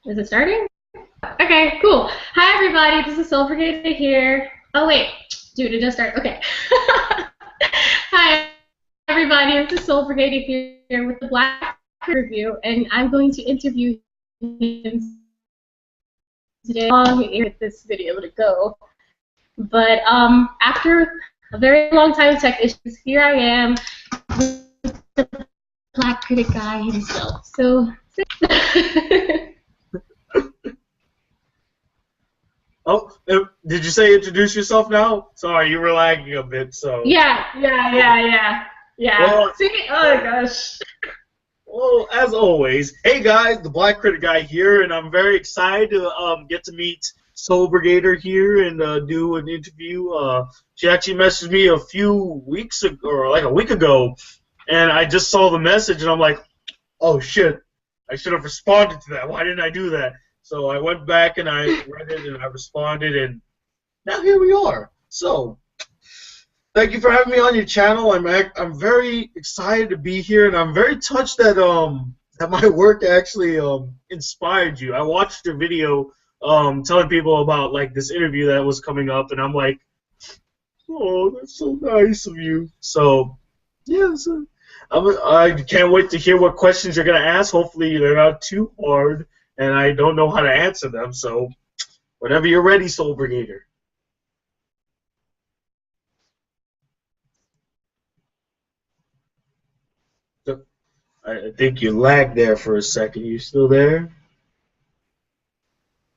Is it starting? Okay, cool. Hi, everybody. This is SoulBrigader here. Oh, wait. Dude, it just started. Okay. Hi, everybody. This is SoulBrigader here with the Black review, and I'm going to interview him today. How long is this video to go? But after a very long time of tech issues, here I am with the Black Critic Guy himself. So. Oh, did you say introduce yourself now? Sorry, you were lagging a bit, so. Yeah. Well, See? Oh my gosh. well, as always, hey guys, the Black Critic Guy here, and I'm very excited to get to meet SoulBrigader here and do an interview. She actually messaged me a few weeks ago, or like a week ago, and I just saw the message, and I'm like, oh shit, I should have responded to that. Why didn't I do that? So I went back and I read it and I responded, and now here we are. So thank you for having me on your channel. I'm very excited to be here, and I'm very touched that that my work actually inspired you. I watched your video telling people about like this interview that was coming up, and I'm like, oh, that's so nice of you. So yeah, so I can't wait to hear what questions you're gonna ask. Hopefully they're not too hard, and I don't know how to answer them. So whenever you're ready, SoulBrigader. I think you lagged there for a second. You still there?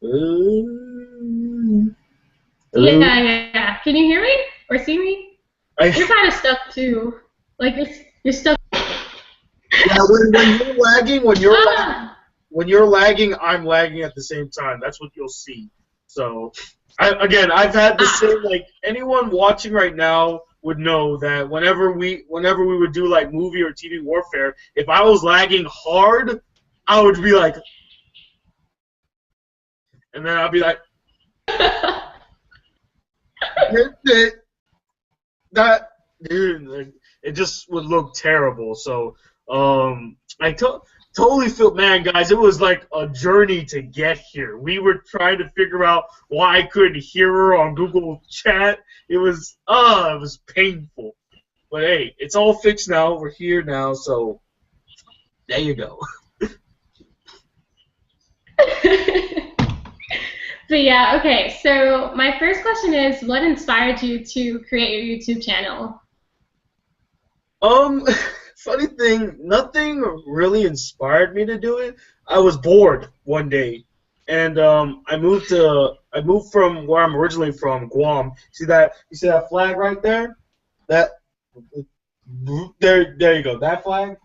Hello? Yeah. Can you hear me or see me? You're kind of stuck too. Like you're stuck. Yeah, when you're lagging, when you're lagging, I'm lagging at the same time. That's what you'll see. So, I've had the same. Like anyone watching right now would know that whenever we would do like movie or TV warfare, if I was lagging hard, I would be like, and then I'd be like, that dude, like, it just would look terrible. So totally feel, man, guys, it was like a journey to get here. We were trying to figure out why I couldn't hear her on Google Chat. It was painful. But hey, it's all fixed now. We're here now, so there you go. But yeah, okay. So my first question is, what inspired you to create your YouTube channel? Funny thing, nothing really inspired me to do it. I was bored one day, and I moved from where I'm originally from, Guam. See that? You see that flag right there? There you go. That flag.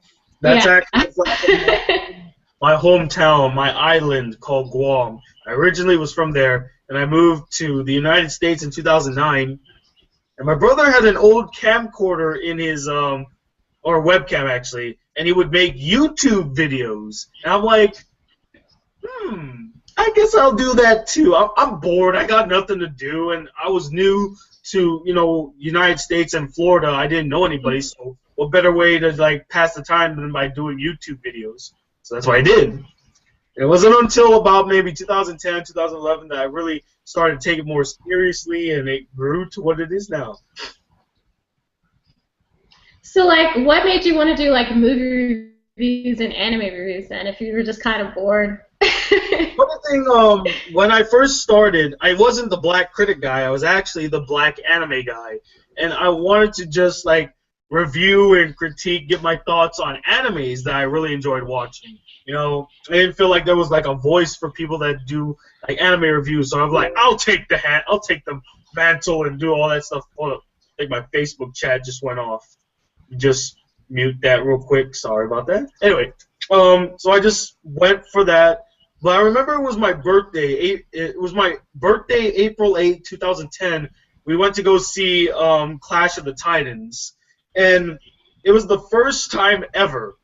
That's actually the flag from my hometown, my island called Guam. I originally was from there, and I moved to the United States in 2009. And my brother had an old camcorder in his or webcam actually, and he would make YouTube videos. And I'm like, I guess I'll do that too. I'm bored. I got nothing to do, and I was new to United States and Florida. I didn't know anybody, so what better way to like pass the time than by doing YouTube videos? So that's what I did. It wasn't until about maybe 2010, 2011 that I really started taking it more seriously, and it grew to what it is now. So, like, what made you want to do, like, movie reviews and anime reviews, then, if you were just kind of bored? One thing, when I first started, I wasn't the Black Critic Guy. I was actually the Black Anime Guy. And I wanted to just, like, review and critique, give my thoughts on animes that I really enjoyed watching. I didn't feel like there was, like, a voice for people that do, like, anime reviews. So I'm like, I'll take the hat, I'll take the mantle and do all that stuff. Hold up. I think my Facebook chat just went off. Just mute that real quick. Sorry about that. Anyway, so I just went for that. But I remember it was my birthday. It was my birthday, April 8, 2010. We went to go see Clash of the Titans, and it was the first time ever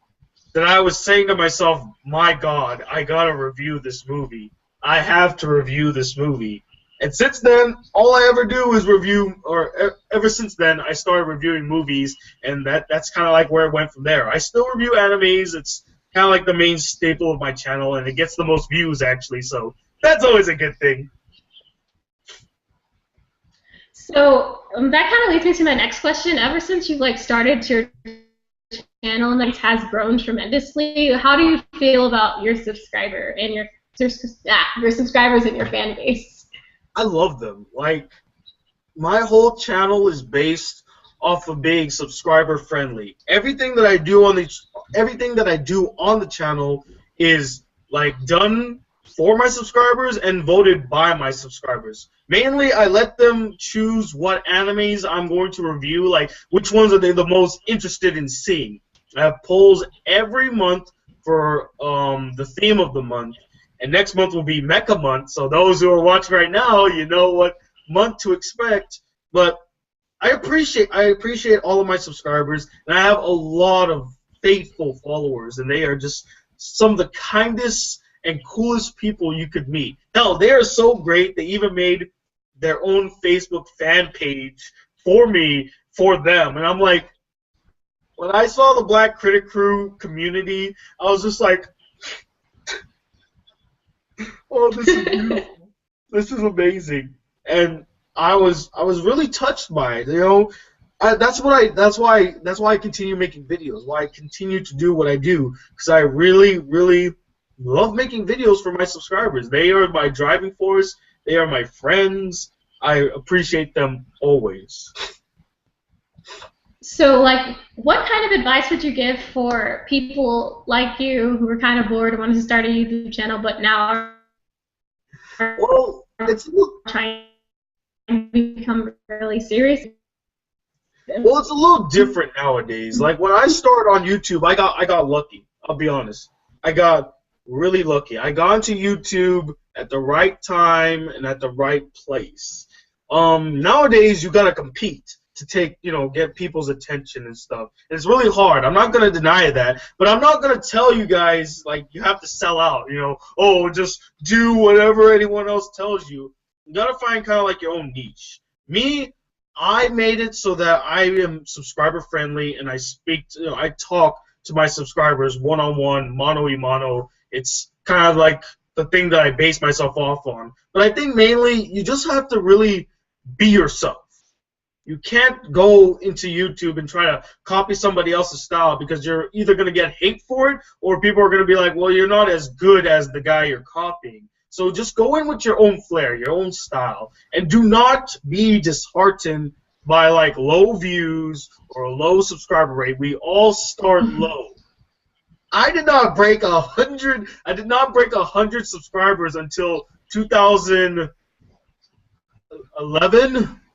that I was saying to myself, "My God, I gotta review this movie. I have to review this movie." And since then, all I ever do is review, or ever since then, I started reviewing movies, and that's kind of like where it went from there. I still review animes. It's kind of like the main staple of my channel, and it gets the most views actually. So that's always a good thing. So that kind of leads me to my next question. Ever since you've like started your channel and it has grown tremendously, how do you feel about your subscriber and your subscribers and your fan base? I love them. Like, my whole channel is based off of being subscriber friendly. Everything that I do on the channel is like done for my subscribers and voted by my subscribers. Mainly, I let them choose what animes I'm going to review, like which ones are they the most interested in seeing. I have polls every month for the theme of the month, and next month will be Mecha Month. So those who are watching right now, you know what month to expect. But I appreciate all of my subscribers, and I have a lot of faithful followers, and they are just some of the kindest and coolest people you could meet. Hell, they are so great, they even made their own Facebook fan page for me, for them. And I'm like, when I saw the Black Critic Crew community, I was just like, oh, this is beautiful. This is amazing. And I was really touched by it. You know, that's why I continue making videos. Why I continue to do what I do, because I really love making videos for my subscribers. They are my driving force. They are my friends. I appreciate them always. So, like, what kind of advice would you give for people like you who are kind of bored and wanted to start a YouTube channel, but now are trying to become really serious? Well, it's a little different nowadays. Like, when I started on YouTube, I got lucky. I'll be honest. I got really lucky. I got into YouTube at the right time and at the right place. Nowadays, you gotta compete to get people's attention and stuff. And it's really hard. I'm not gonna deny that, but I'm not gonna tell you guys like you have to sell out. Oh, just do whatever anyone else tells you. You gotta find kind of like your own niche. Me, I made it so that I am subscriber friendly, and I talk to my subscribers one-on-one, mano-y-mano. It's kind of like the thing that I base myself off on. But I think mainly you just have to really be yourself. You can't go into YouTube and try to copy somebody else's style, because you're either going to get hate for it, or people are going to be like, well, you're not as good as the guy you're copying. So just go in with your own flair, your own style, and do not be disheartened by like low views or a low subscriber rate. We all start low. I did not break 100. I did not break 100 subscribers until 2011.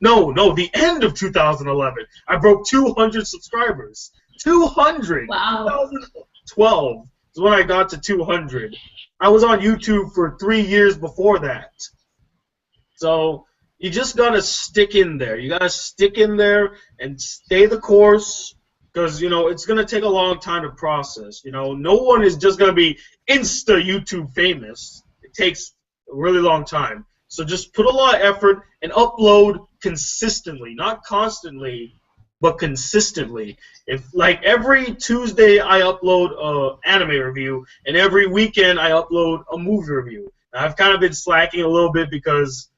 No, the end of 2011. I broke 200 subscribers. 200. Wow. 2012 is when I got to 200. I was on YouTube for 3 years before that. So you just gotta stick in there. You gotta stick in there and stay the course, because it's gonna take a long time to process. No one is just gonna be insta YouTube famous. It takes a really long time. So just put a lot of effort and upload consistently, not constantly, but consistently. If like every Tuesday I upload an anime review, and every weekend I upload a movie review. Now, I've kind of been slacking a little bit because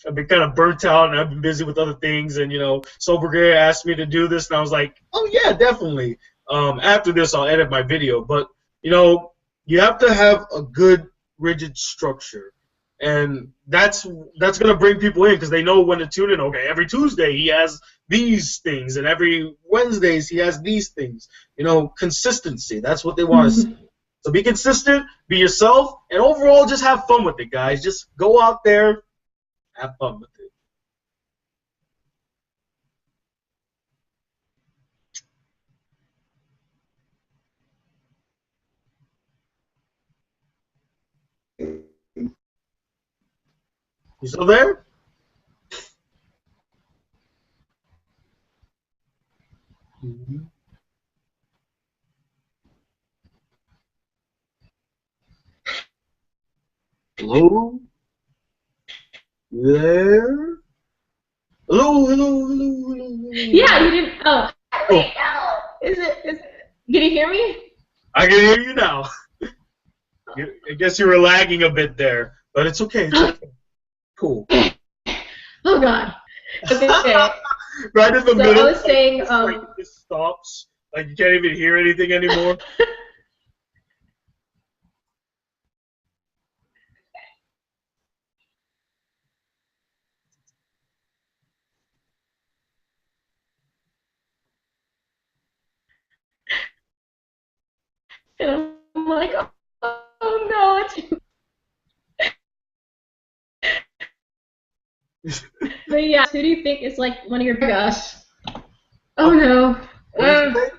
I've been kind of burnt out and I've been busy with other things. And SoulBrigader asked me to do this, and I was like, oh yeah, definitely. After this, I'll edit my video. But you have to have a good, rigid structure. And that's gonna bring people in, because they know when to tune in. Okay, every Tuesday he has these things, and every Wednesdays he has these things. Consistency. That's what they want to see. So be consistent, be yourself, and overall just have fun with it, guys. Just go out there, have fun with it. You still there? Hello? You there? Hello. Yeah, you didn't. Oh, wait, no. Is it? Can you hear me? I can hear you now. I guess you were lagging a bit there, but it's okay. It's okay. Cool. Oh God. Okay. Right in the So I middle, was saying, it just stops. Like you can't even hear anything anymore. and I'm like, oh no, it's. But yeah, who do you think is like one of your gosh? Oh Okay. no. What did you say?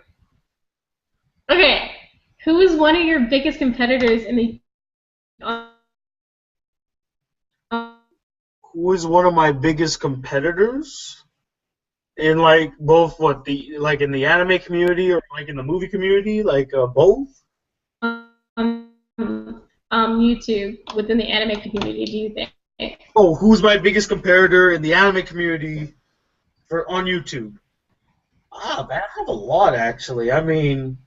Okay. Who is one of your biggest competitors in the? Who is one of my biggest competitors in like both what the like in the anime community or like in the movie community, like both? YouTube within the anime community? Do you think? Oh, who's my biggest competitor in the anime community for on YouTube? Ah, man, I have a lot actually. I mean,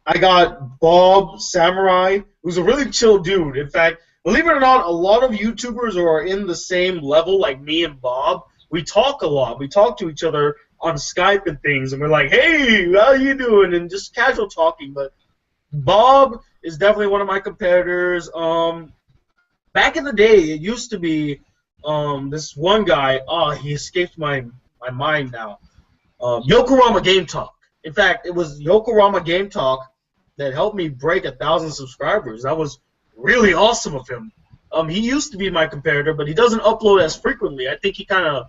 I got Bob Samurai, who's a really chill dude. In fact, believe it or not, a lot of YouTubers who are in the same level, like me and Bob, we talk a lot. We talk to each other on Skype and things, and we're like, "Hey, how you doing?" and just casual talking. But Bob is definitely one of my competitors. Back in the day, it used to be this one guy. Oh, he escaped my mind now. Yokorama Game Talk. In fact, it was Yokorama Game Talk that helped me break 1,000 subscribers. That was really awesome of him. He used to be my competitor, but he doesn't upload as frequently. I think he kind of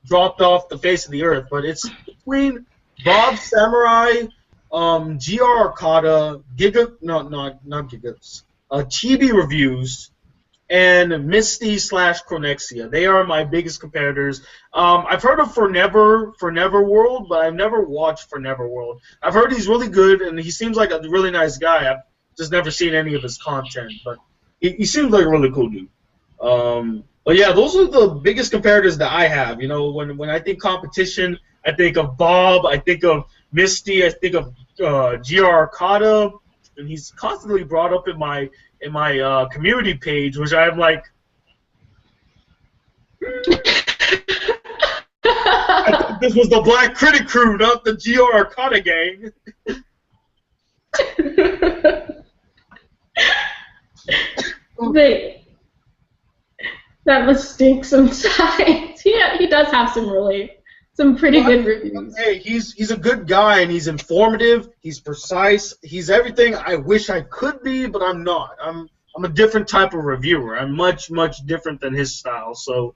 dropped off the face of the earth. But it's between Bob Samurai, GR Arcada, Giga, no, not Gigas, Chibi Reviews, and Misty slash Chronexia. They are my biggest competitors. I've heard of For Never World, but I've never watched For Never World. I've heard he's really good, and he seems like a really nice guy. I've just never seen any of his content, but he seems like a really cool dude. But yeah, those are the biggest comparators that I have. You know, when I think competition, I think of Bob, I think of Misty, I think of GR Arcada, and he's constantly brought up in my community page, which I'm like, I thought this was the Black Critic crew, not the GR Arcada gang. But that must stink sometimes. Yeah, he does have some pretty Well, good reviews. hey, he's a good guy and he's informative. He's precise. He's everything I wish I could be, but I'm not. I'm a different type of reviewer. I'm much different than his style. So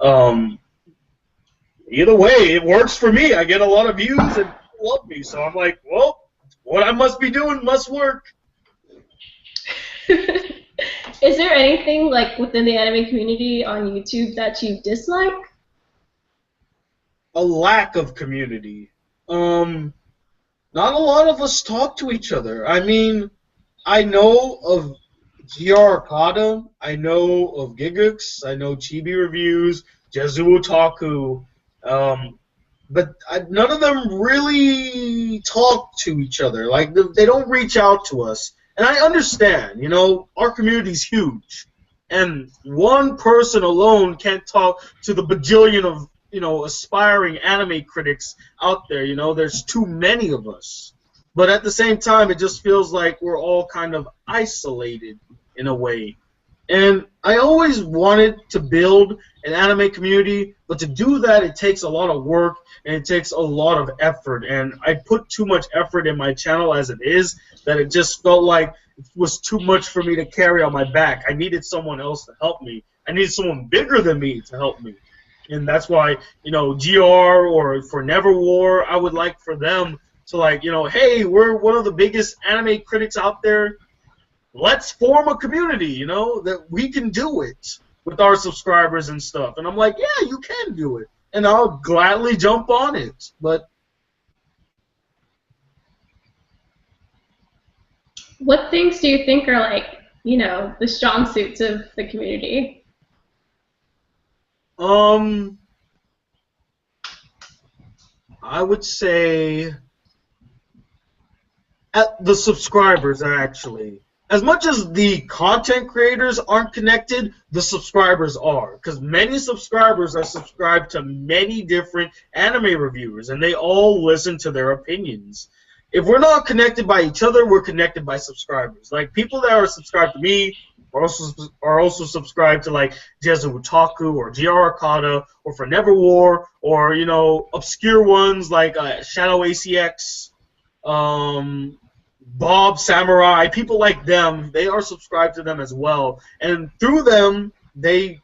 um, either way, it works for me. I get a lot of views and people love me. So I'm like, well, what I must be doing must work. Is there anything like within the anime community on YouTube that you dislike? A lack of community. Um, Not a lot of us talk to each other. I mean, I know of GR Arcada, I know of Gigux, I know Chibi Reviews, Jezu Otaku, but none of them really talk to each other. Like, they don't reach out to us. And I understand, you know, our community's huge. And one person alone can't talk to the bajillion of, you know, aspiring anime critics out there. You know, there's too many of us. But at the same time, it just feels like we're all kind of isolated in a way. And I always wanted to build an anime community, but to do that, it takes a lot of work and it takes a lot of effort. And I put too much effort in my channel as it is that it just felt like it was too much for me to carry on my back. I needed someone else to help me. I needed someone bigger than me to help me. And that's why, you know, GR or For Never War, I would like for them to, like, you know, hey, we're one of the biggest anime critics out there. Let's form a community, you know, that we can do it with our subscribers and stuff. And I'm like, yeah, you can do it. And I'll gladly jump on it. But What things do you think are like, the strong suits of the community? um I would say the subscribers are actually. As much as the content creators aren't connected, the subscribers are. Because many subscribers are subscribed to many different anime reviewers, and they all listen to their opinions. If we're not connected by each other, we're connected by subscribers. Like, people that are subscribed to me are also subscribed to, like, Jezu Otaku or GR Okada or For Never War or, you know, obscure ones like Shadow ACX, Bob Samurai, people like them, they are subscribed to them as well. And through them, they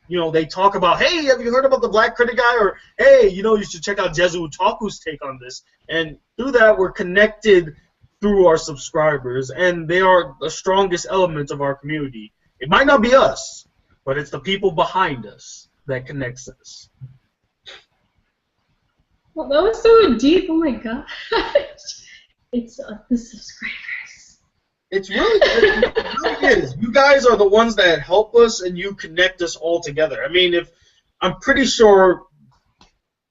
talk about, hey, have you heard about the Black Critic Guy? Or, hey, you should check out Jezu Otaku's take on this. And through that, we're connected through our subscribers, and they are the strongest element of our community. It might not be us, but it's the people behind us that connects us. Well, that was so deep. Oh my gosh. It's the subscribers. It really is. You guys are the ones that help us, and you connect us all together. I mean, I'm pretty sure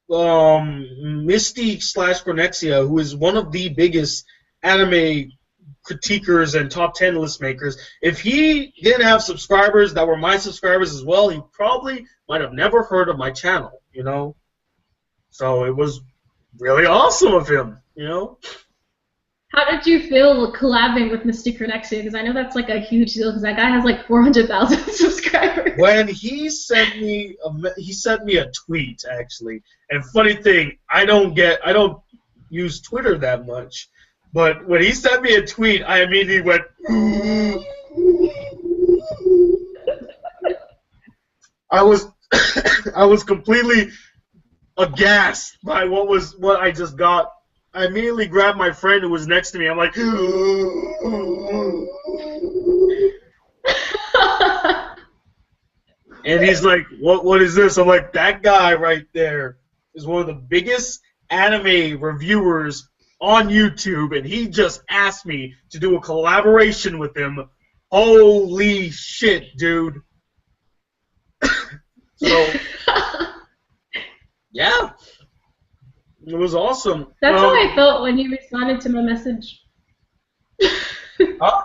Misty/Chronexia, who is one of the biggest anime critiquers and top 10 list makers, if he didn't have subscribers that were my subscribers as well, he probably might have never heard of my channel, you know? So it was really awesome of him, you know? How did you feel collabing with Mystic Chronexia? Because I know that's like a huge deal. Because that guy has like 400,000 subscribers. When he sent me a tweet, actually. And funny thing, I don't use Twitter that much, but when he sent me a tweet, I immediately went. I was completely aghast by what I just got. I immediately grabbed my friend who was next to me. I'm like, and he's like, what is this? I'm like, that guy right there is one of the biggest anime reviewers on YouTube, and he just asked me to do a collaboration with him. Holy shit, dude. So, yeah. It was awesome. That's how I felt when you responded to my message. Huh?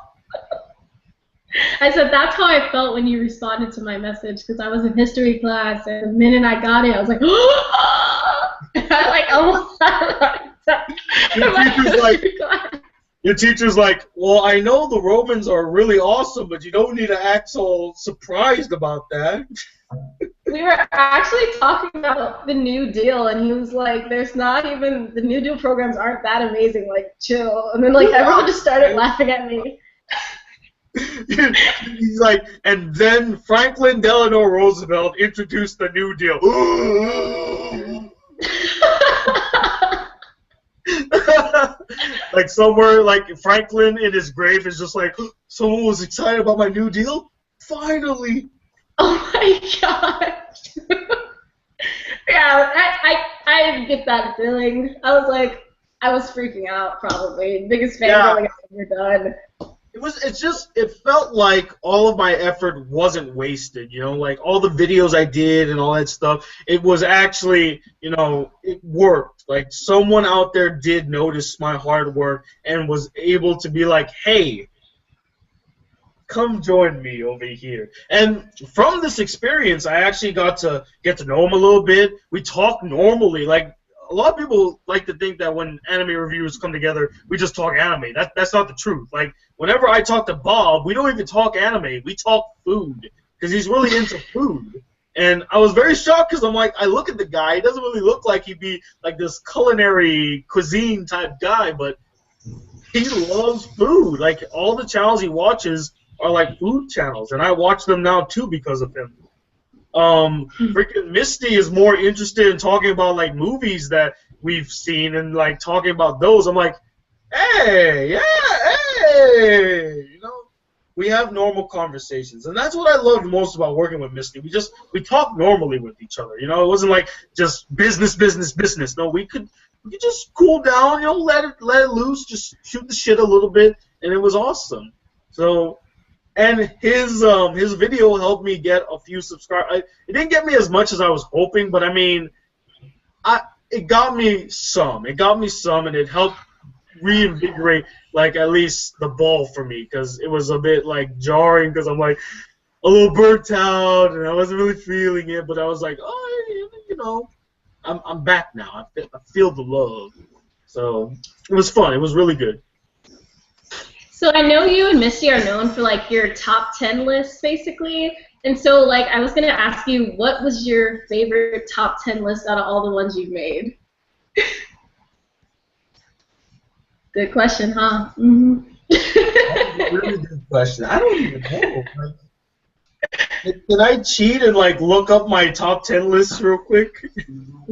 I said that's how I felt when you responded to my message, because I was in history class, and the minute I got it, I was like, I like almost had a heart attack. Your teacher's like, well, I know the Romans are really awesome, but you don't need to act so surprised about that. We were actually talking about the New Deal, and he was like, the New Deal programs aren't that amazing, like, chill. And then, like, everyone just started laughing at me. He's like, and then Franklin Delano Roosevelt introduced the New Deal. Like, somewhere, like, Franklin in his grave is just like, someone was excited about my New Deal? Finally! Oh my gosh. Yeah, I get that feeling. I was freaking out, probably. Biggest fan I've ever done. It felt like all of my effort wasn't wasted, you know, like all the videos I did and all that stuff, it was actually, you know, it worked. Like, someone out there did notice my hard work and was able to be like, hey, come join me over here. And from this experience, I actually got to get to know him a little bit. We talk normally. Like, a lot of people like to think that when anime reviewers come together, we just talk anime. That's not the truth. Like, whenever I talk to Bob, we don't even talk anime. We talk food, because he's really into food. And I was very shocked, because I'm like, I look at the guy, he doesn't really look like he'd be like this culinary cuisine type guy, but he loves food. Like, all the channels he watches are like food channels, and I watch them now too because of him. Freaking Misty is more interested in talking about like movies that we've seen and like talking about those. I'm like, hey, you know, we have normal conversations, and that's what I loved most about working with Misty. We talk normally with each other. You know, it wasn't like just business. No, we could just cool down. You know, let it loose, just shoot the shit a little bit, and it was awesome. So. And his video helped me get a few subscribers. It didn't get me as much as I was hoping, but I mean, it got me some. It got me some, and it helped reinvigorate like at least the ball for me because it was a bit like jarring because I'm like a little burnt out and I wasn't really feeling it, but I was like, oh, you know, I'm back now. I feel the love. So it was fun. It was really good. So I know you and Misty are known for like your top 10 lists, basically. And so, like, I was gonna ask you, what was your favorite top 10 list out of all the ones you've made? Good question, huh? Mm-hmm. That's a really good question. I don't even know. Can I cheat and like look up my top 10 lists real quick?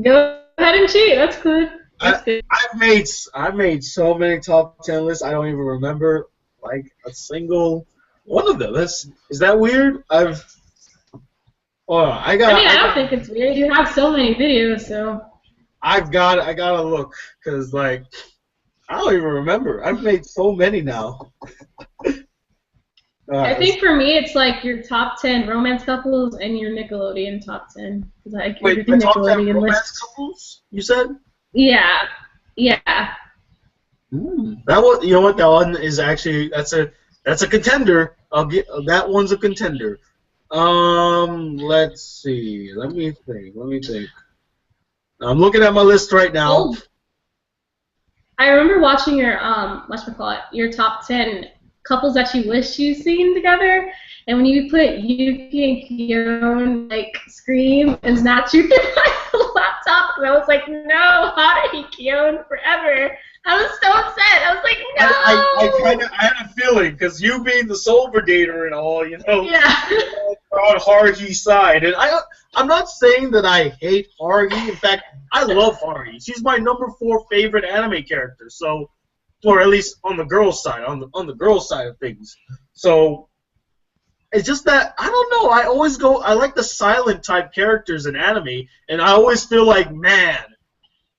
Go ahead and cheat. That's good. That's good. I've made so many top 10 lists. I don't even remember like a single one of them. Is that weird? I mean, I don't think it's weird. You have so many videos, so. I gotta look because like I don't even remember. I've made so many now. I think for me, it's like your top 10 romance couples and your Nickelodeon top 10. Like wait, my top 10 romance couples? You said? Yeah, yeah. That one, you know what? That one is actually that's a contender. I'll get that one's a contender. Let's see. Let me think. I'm looking at my list right now. Oh, I remember watching your whatchamacallit, your top 10 couples that you wish you seen together, and when you put Yuki and Kyon like scream and snatch you from my laptop, and I was like, no, Haruhi Kyon forever. I was so upset. I was like, no. I had a feeling because you being the SoulBrigader and all, you know, yeah. on Haruhi's side, and I'm not saying that I hate Haruhi. In fact, I love Haruhi. She's my number 4 favorite anime character. So, or at least on the girls' side, on the girls' side of things. So it's just that I don't know. I like the silent type characters in anime, and I always feel like, man,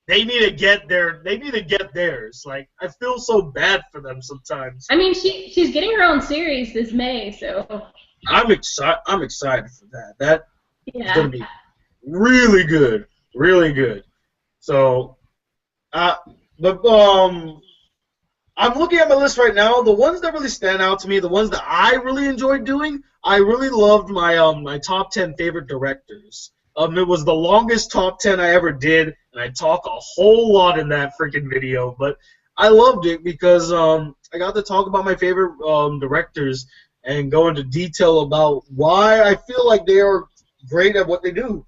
they need to get theirs. Like I feel so bad for them sometimes. I mean, she's getting her own series this May, so I'm excited for that. That is gonna be really good, really good. So, I'm looking at my list right now. The ones that really stand out to me, the ones that I really enjoyed doing, I really loved my top 10 favorite directors. It was the longest top 10 I ever did, and I talk a whole lot in that freaking video. But I loved it because I got to talk about my favorite directors and go into detail about why I feel like they are great at what they do.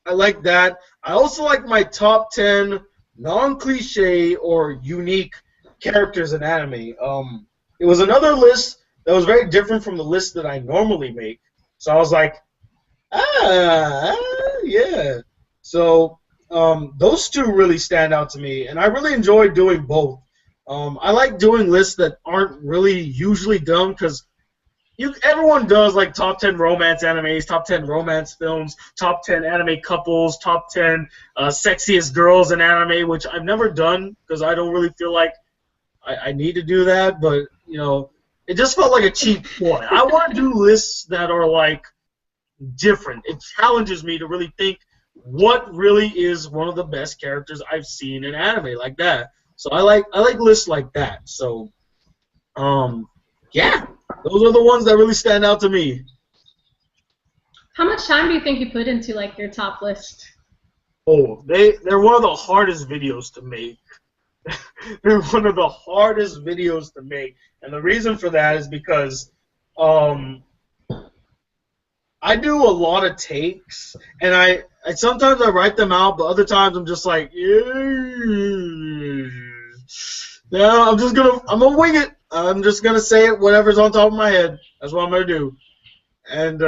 I like that. I also like my top 10 non-cliche or unique characters in anime. It was another list that was very different from the list that I normally make. So I was like, yeah. So those two really stand out to me, and I really enjoy doing both. I like doing lists that aren't really usually done because everyone does like top 10 romance animes, top 10 romance films, top 10 anime couples, top 10 sexiest girls in anime, which I've never done because I don't really feel like I need to do that, but, you know, it just felt like a cheap ploy. I want to do lists that are, like, different. It challenges me to really think what really is one of the best characters I've seen in anime like that. So I like lists like that. So, yeah, those are the ones that really stand out to me. How much time do you think you put into, like, your top list? Oh, they're one of the hardest videos to make. They're one of the hardest videos to make, and the reason for that is because I do a lot of takes, and I sometimes I write them out, but other times I'm just like, no, I'm gonna wing it. I'm just gonna say it, whatever's on top of my head. That's what I'm gonna do, and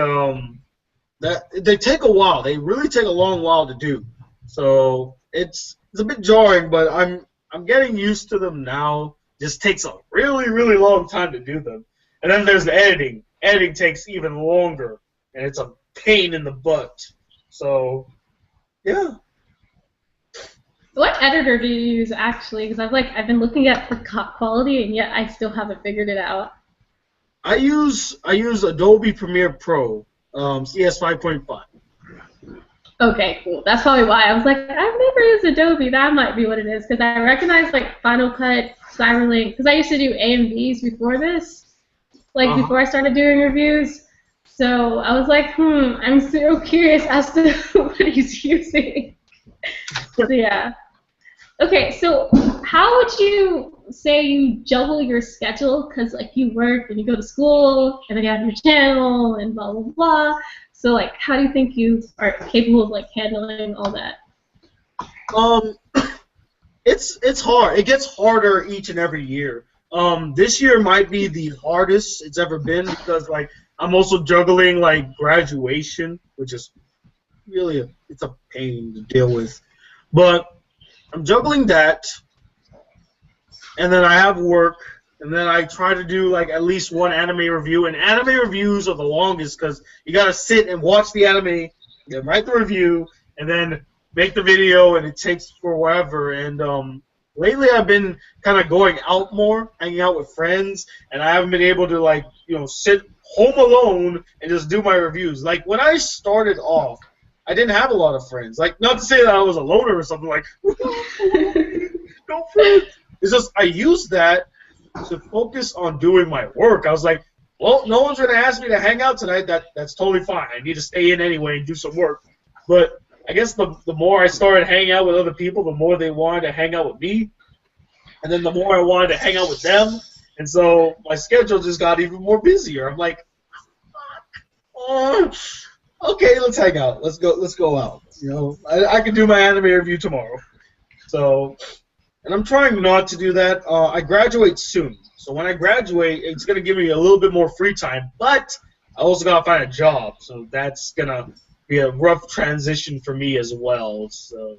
that they take a while. They really take a long while to do, so it's a bit jarring, but I'm getting used to them now. Just takes a really, really long time to do them. And then there's the editing. Editing takes even longer, and it's a pain in the butt. So, yeah. What editor do you use, actually? Because I've been looking at the quality, and yet I still haven't figured it out. I use Adobe Premiere Pro, CS 5.5. Okay, cool. That's probably why. I was like, I've never used Adobe. That might be what it is. Because I recognize like Final Cut, Cyberlink. Because I used to do AMVs before this. Like Uh-huh. before I started doing reviews. So I was like, I'm so curious as to what he's using. So yeah. Okay, so how would you say you juggle your schedule? Because like you work and you go to school and then you have your channel and blah blah blah. So like, how do you think you are capable of like handling all that? Um, it's hard. It gets harder each and every year. This year might be the hardest it's ever been because like I'm also juggling like graduation, which is really it's a pain to deal with. But I'm juggling that, and then I have work, and then I try to do like at least one anime review. And anime reviews are the longest because you gotta sit and watch the anime, then write the review, and then make the video, and it takes forever. And lately I've been kind of going out more, hanging out with friends, and I haven't been able to like sit home alone and just do my reviews. Like when I started off, I didn't have a lot of friends. Like not to say that I was a loner or something like no friends. It's just I used that to focus on doing my work. I was like, well, no one's gonna ask me to hang out tonight. That's totally fine. I need to stay in anyway and do some work. But I guess the more I started hanging out with other people, the more they wanted to hang out with me, and then the more I wanted to hang out with them, and so my schedule just got even more busier. I'm like, okay, let's hang out. Let's go out. I can do my anime review tomorrow. So. And I'm trying not to do that. I graduate soon. So when I graduate, it's going to give me a little bit more free time. But I also got to find a job. So that's going to be a rough transition for me as well. So,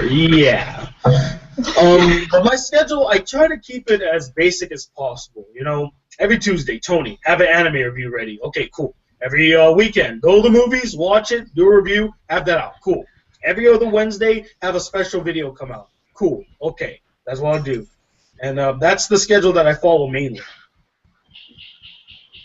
yeah. But my schedule, I try to keep it as basic as possible. Every Tuesday, Tony, have an anime review ready. Okay, cool. Every weekend, go to the movies, watch it, do a review, have that out. Cool. Every other Wednesday, have a special video come out. Cool. Okay. That's what I'll do. And that's the schedule that I follow mainly.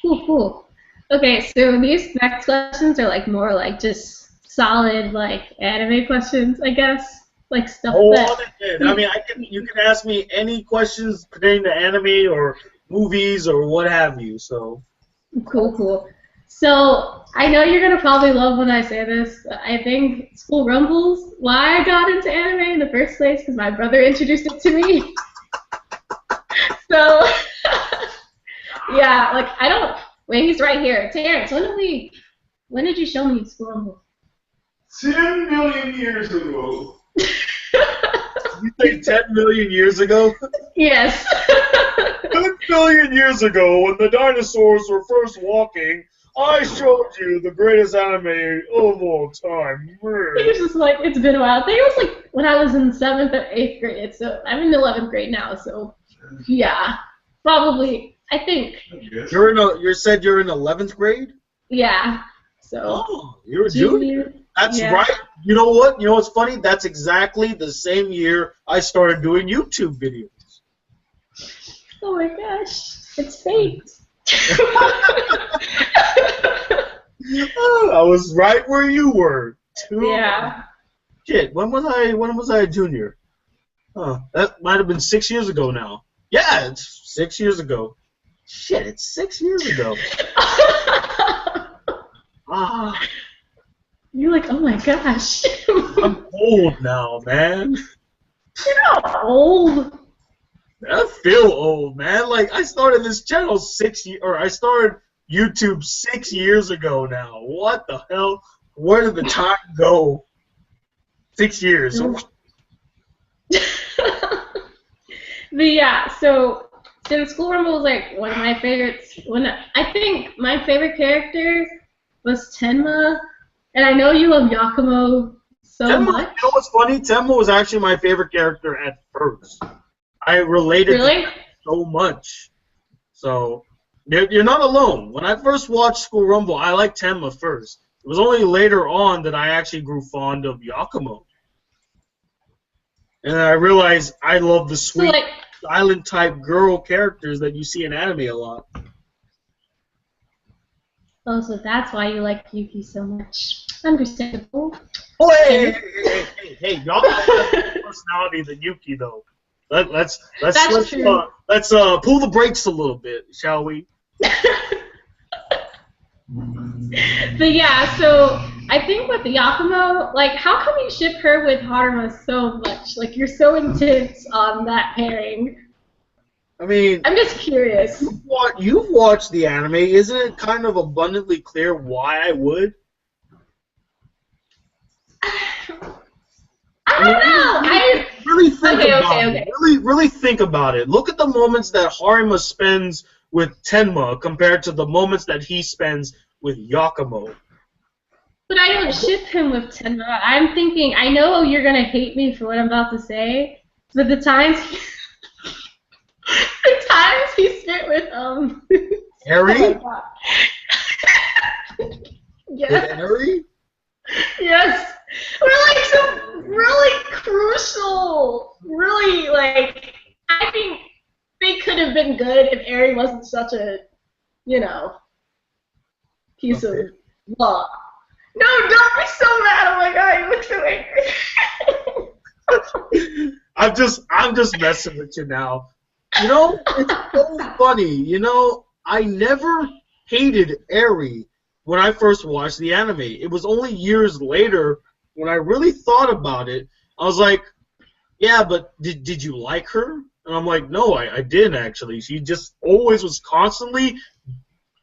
Cool. Okay, so these next questions are like more like just solid like anime questions, I guess. Like stuff I mean, you can ask me any questions pertaining to anime or movies or what have you. So. Cool. So, I know you're going to probably love when I say this. I think School Rumbles, why I got into anime in the first place, because my brother introduced it to me. So, yeah, like, I don't, wait, he's right here. Terrence, when did you show me School Rumbles? 10 million years ago. You say 10 million years ago? Yes. 10 million years ago, when the dinosaurs were first walking, I showed you the greatest anime of all time. He was just like, it's been a while. I think it was like when I was in 7th or 8th grade. So I'm in 11th grade now. So yeah, probably. I think. You said you're in 11th grade? Yeah. So. Oh, you're a junior. That's right. You know what? You know what's funny? That's exactly the same year I started doing YouTube videos. Oh my gosh, it's fate. I was right where you were. Yeah. Shit, when was I a junior? That might have been 6 years ago now. Yeah, it's 6 years ago. Shit, it's 6 years ago. You're like, oh my gosh. I'm old now, man. You're not old. I feel old, man. Like I started this channel I started YouTube 6 years ago now. What the hell? Where did the time go? 6 years. But yeah, so since School Rumble was like one of my favorites, I think my favorite character was Tenma, and I know you love Yakumo so much. You know what's funny? Tenma was actually my favorite character at first. I related to him so much. So you're not alone. When I first watched School Rumble, I liked Tenma first. It was only later on that I actually grew fond of Yakumo. And I realized I love the sweet, silent type girl characters that you see in anime a lot. Oh, so that's why you like Yuki so much. Understandable. Oh, hey, y'all have more personality than Yuki, though. Let's That's true. pull the brakes a little bit, shall we? But yeah, so I think with Yakumo, like, how come you ship her with Haruma so much? Like, you're so intense on that pairing. I mean, I'm just curious. you've watched the anime. Isn't it kind of abundantly clear why I would? I don't know. Really think about it. Okay. Really think about it. Look at the moments that Harima spends with Tenma compared to the moments that he spends with Yakumo. But I don't ship him with Tenma. I'm thinking, I know you're gonna hate me for what I'm about to say, but the times he spent with Harry? Oh my God. Yes. With Harry? Yes. We're like some really crucial, really, like, I think they could have been good if Eri wasn't such a, piece of law. No, don't be so mad. Oh my God, you look so angry. I'm just messing with you now. It's so funny. I never hated Eri when I first watched the anime. It was only years later when I really thought about it. I was like, yeah, but did you like her? And I'm like, no, I didn't actually. She just always was constantly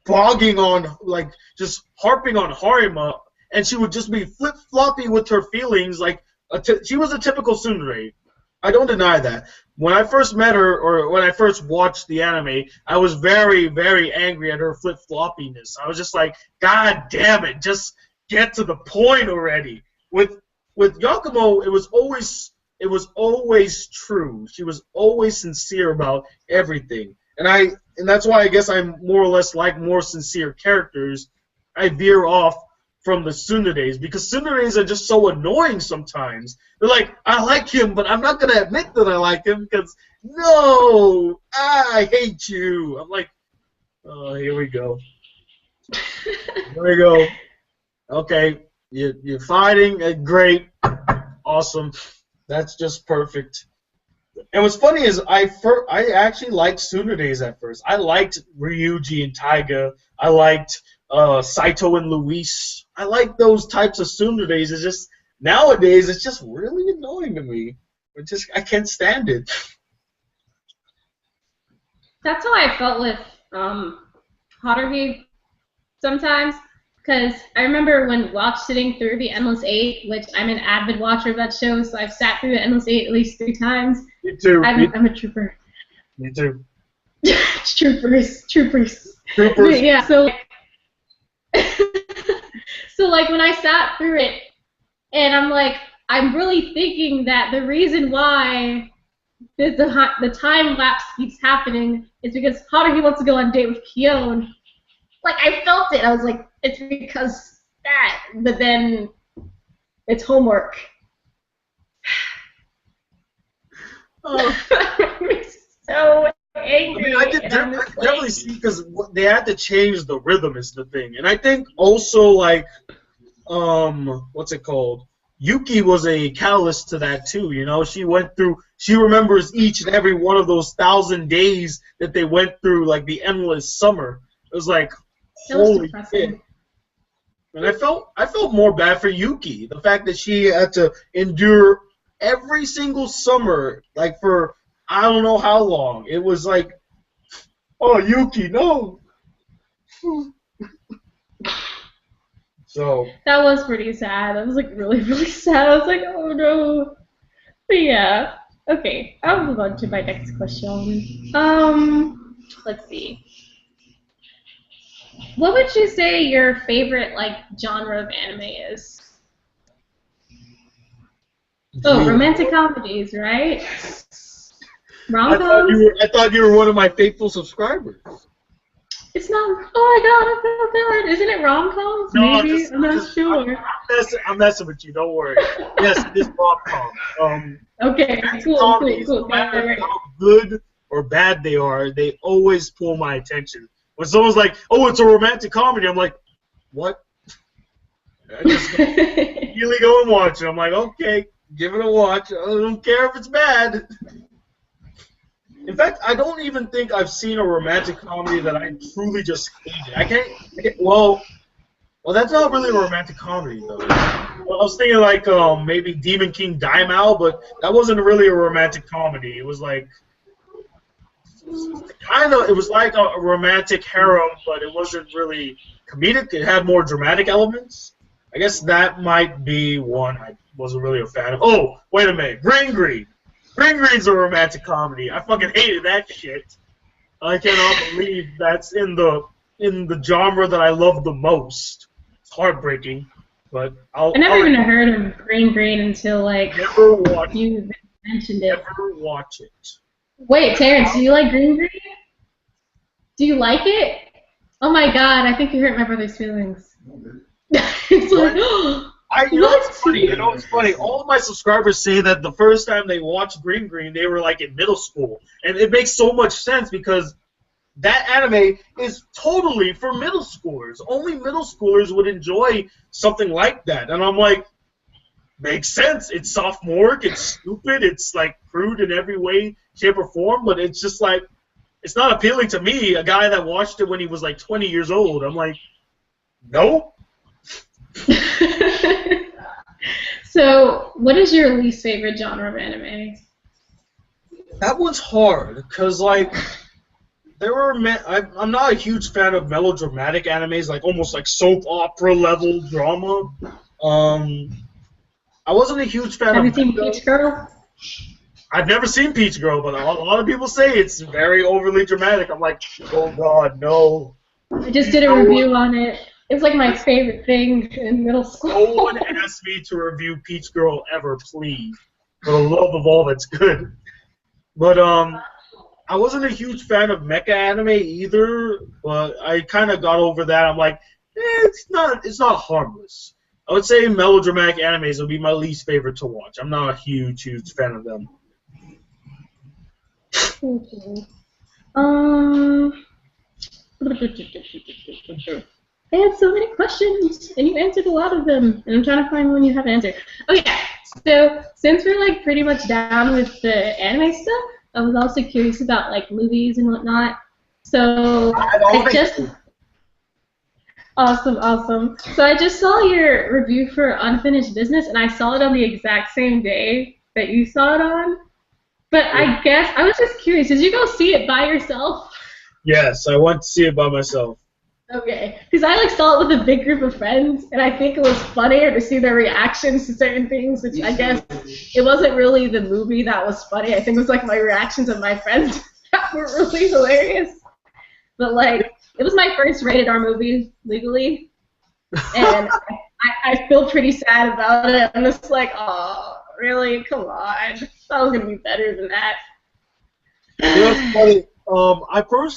bogging on, like, just harping on Harima, and she would just be flip-floppy with her feelings. Like, she was a typical tsundere. I don't deny that. When I first met her, or when I first watched the anime, I was very, very angry at her flip-floppiness. I was just like, God damn it, just get to the point already. With Yakumo, it was always true. She was always sincere about everything. And that's why I guess I'm more or less like more sincere characters. I veer off from the tsunderes because tsunderes are just so annoying sometimes. They're like, I like him, but I'm not gonna admit that I like him because no, I hate you. I'm like, oh, here we go. Here we go. Okay, you're fighting. Great, awesome. That's just perfect. And what's funny is I actually liked tsunderes at first. I liked Ryuji and Taiga. I liked Saito and Luis. I like those types of tsunderes. It's just nowadays it's just really annoying to me. I can't stand it. That's how I felt with Haruhi sometimes. Because I remember when sitting through the Endless Eight, which I'm an avid watcher of that show, so I've sat through the Endless Eight at least 3 times. Me too. I'm a trooper. Me too. Troopers. Yeah. So when I sat through it, and I'm like, I'm really thinking that the reason why the time lapse keeps happening is because Haruhi wants to go on a date with Kyon. Like, I felt it. I was like, it's because that. But then it's homework. Oh. I'm so angry. I could definitely see because they had to change the rhythm is the thing. And I think also, like, what's it called? Yuki was a catalyst to that too. She remembers each and every one of those 1,000 days that they went through, like the endless summer. It was like, holy shit. And I felt more bad for Yuki. The fact that she had to endure every single summer, like for I don't know how long. It was like, oh, Yuki, no. So that was pretty sad. That was like really, really sad. I was like, oh no. But yeah. Okay, I'll move on to my next question. Let's see. What would you say your favorite genre of anime is? Oh, romantic comedies, right? Rom-coms? I thought you were one of my faithful subscribers. It's not. Oh my God, I feel good. Isn't it rom-coms? No, maybe. I'm not sure. I'm messing with you. Don't worry. Yes, it is rom-com. Okay, cool. No matter how good or bad they are, they always pull my attention. When someone's like, "Oh, it's a romantic comedy," I'm like, "What?" I just immediately go and watch it. I'm like, okay, give it a watch. I don't care if it's bad. In fact, I don't even think I've seen a romantic comedy that I truly just hated. Well, that's not really a romantic comedy though. Well, I was thinking like maybe Demon King Daimao, but that wasn't really a romantic comedy. It was like it was like a romantic harem, but it wasn't really comedic. It had more dramatic elements. I guess that might be one I wasn't really a fan of. Oh, wait a minute, Green Green. Green Green's a romantic comedy. I fucking hated that shit. I cannot believe that's in the genre that I love the most. It's heartbreaking, but I never even heard of Green Green until like you mentioned it. Never watch it. Wait, Terrence, do you like Green Green? Do you like it? Oh my God, I think you hurt my brother's feelings. It's like, it's funny. All of my subscribers say that the first time they watched Green Green, they were like in middle school, and it makes so much sense because that anime is totally for middle schoolers. Only middle schoolers would enjoy something like that, and I'm like, makes sense. It's sophomoric, it's stupid, it's like crude in every way, shape, or form, but it's just like, it's not appealing to me, a guy that watched it when he was like 20 years old. I'm like, no. So, what is your least favorite genre of anime? That one's hard, because like, I'm not a huge fan of melodramatic animes, like almost like soap opera level drama. I wasn't a huge fan Have of. you seen Peach Girl? I've never seen Peach Girl, but a lot of people say it's very overly dramatic. I'm like, oh God, no. I just did a review on it. It was like my favorite thing in middle school. No one asked me to review Peach Girl ever, please. For the love of all that's good. But I wasn't a huge fan of mecha anime either, but I kind of got over that. I'm like, it's not harmless. I would say melodramatic animes would be my least favorite to watch. I'm not a huge fan of them. Okay. I had so many questions, and you answered a lot of them, and I'm trying to find one you haven't answered. Okay, so since we're like pretty much down with the anime stuff, I was also curious about like movies and whatnot. So Awesome. So I just saw your review for Unfinished Business, and I saw it on the exact same day that you saw it on. But I guess I was just curious. Did you go see it by yourself? Yes, I went to see it by myself. Okay, because I like saw it with a big group of friends, and I think it was funnier to see their reactions to certain things, which I guess it wasn't really the movie that was funny. I think it was like my reactions of my friends that were really hilarious. But like, it was my first rated R movie legally, and I feel pretty sad about it. I'm just like, oh, really? Come on. I thought it was gonna be better than that. You know, it's funny.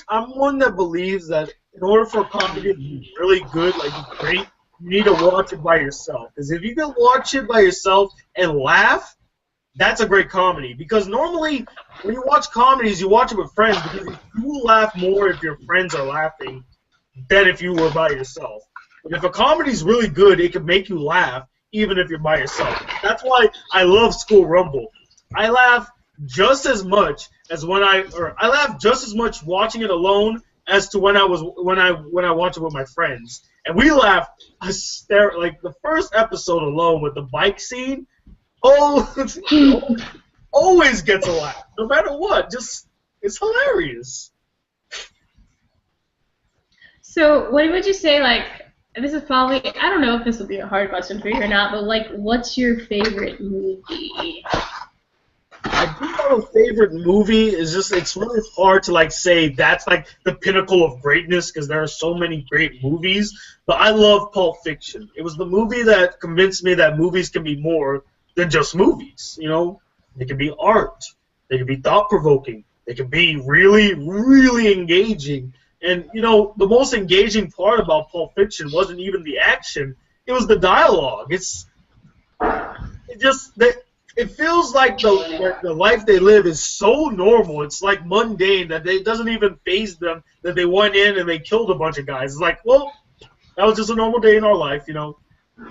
I'm one that believes that in order for a comedy to be really good, like great, you need to watch it by yourself. Because if you can watch it by yourself and laugh, that's a great comedy. Because normally, when you watch comedies, you watch it with friends because you will laugh more if your friends are laughing than if you were by yourself. But if a comedy's really good, it can make you laugh even if you're by yourself. That's why I love School Rumble. I laugh just as much as I laugh just as much watching it alone as to when I watch it with my friends. And we laugh like the first episode alone with the bike scene. Oh, always gets a laugh, no matter what. Just it's hilarious. So, what would you say? Like, this is probably I don't know if this would be a hard question for you or not, but like, what's your favorite movie? I think my favorite movie is just it's really hard to like say that's like the pinnacle of greatness because there are so many great movies. But I love Pulp Fiction. It was the movie that convinced me that movies can be more than just movies. You know, they can be art, they can be thought-provoking, they can be really, really engaging. And you know, the most engaging part about Pulp Fiction wasn't even the action; it was the dialogue. It feels like the life they live is so normal. It's like mundane that it doesn't even faze them that they went in and they killed a bunch of guys. It's like, well, that was just a normal day in our life, you know.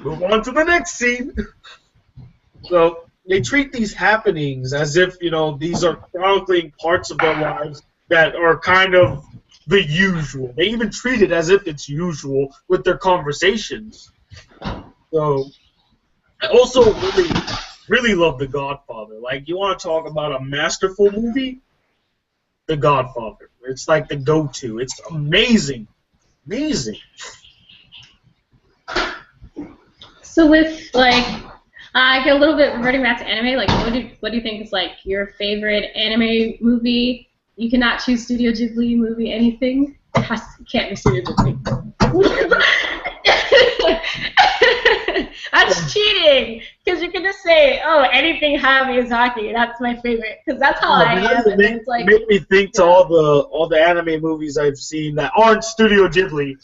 Move on to the next scene. So they treat these happenings as if, these are chronicling parts of their lives that are kind of the usual. They even treat it as if it's usual with their conversations. So I also really, really love The Godfather. Like, you want to talk about a masterful movie? The Godfather. It's like the go-to. It's amazing. Amazing. So with like, I get a little bit reverting back to anime. Like, what do you think is like your favorite anime movie? You cannot choose Studio Ghibli movie, anything. It can't be Studio Ghibli. That's cheating, because you can just say, oh, anything Hayao Miyazaki, that's my favorite, because that's how I am. And then it's like, made me think to all the anime movies I've seen that aren't Studio Ghibli.